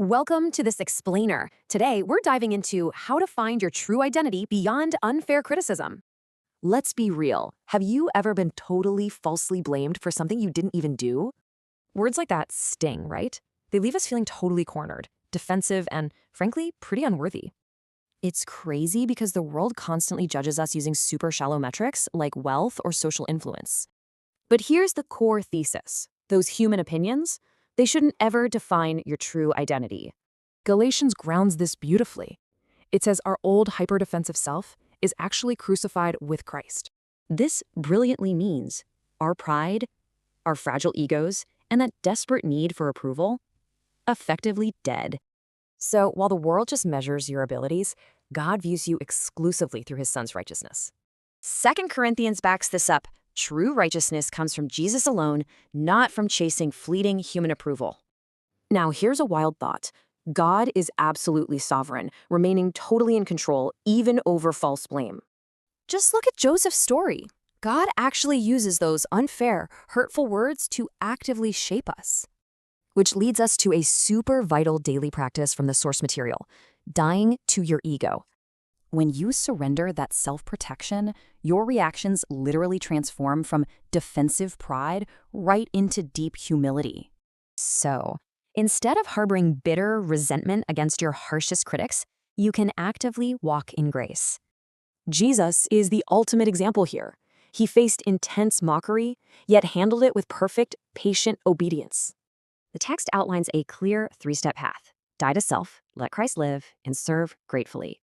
Welcome to this explainer. Today, we're diving into how to find your true identity beyond unfair criticism. Let's be real. Have you ever been totally falsely blamed for something you didn't even do? Words like that sting, right? They leave us feeling totally cornered, defensive, and frankly, pretty unworthy. It's crazy because the world constantly judges us using super shallow metrics like wealth or social influence. But here's the core thesis. Those human opinions, they shouldn't ever define your true identity. Galatians grounds this beautifully. It says our old hyper-defensive self is actually crucified with Christ. This brilliantly means our pride, our fragile egos, and that desperate need for approval, effectively dead. So while the world just measures your abilities, God views you exclusively through his son's righteousness. 2 Corinthians backs this up. True righteousness comes from Jesus alone, not from chasing fleeting human approval. Now, here's a wild thought. God is absolutely sovereign, remaining totally in control, even over false blame. Just look at Joseph's story. God actually uses those unfair, hurtful words to actively shape us. Which leads us to a super vital daily practice from the source material, dying to your ego. When you surrender that self-protection, your reactions literally transform from defensive pride right into deep humility. So, instead of harboring bitter resentment against your harshest critics, you can actively walk in grace. Jesus is the ultimate example here. He faced intense mockery, yet handled it with perfect, patient obedience. The text outlines a clear three-step path. Die to self, let Christ live, and serve gratefully.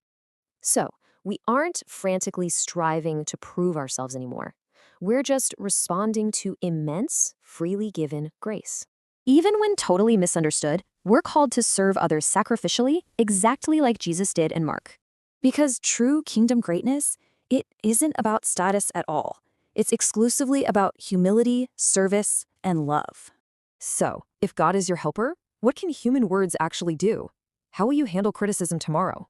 So, we aren't frantically striving to prove ourselves anymore. We're just responding to immense, freely given grace. Even when totally misunderstood, we're called to serve others sacrificially, exactly like Jesus did in Mark. Because true kingdom greatness, it isn't about status at all. It's exclusively about humility, service, and love. So, if God is your helper, what can human words actually do? How will you handle criticism tomorrow?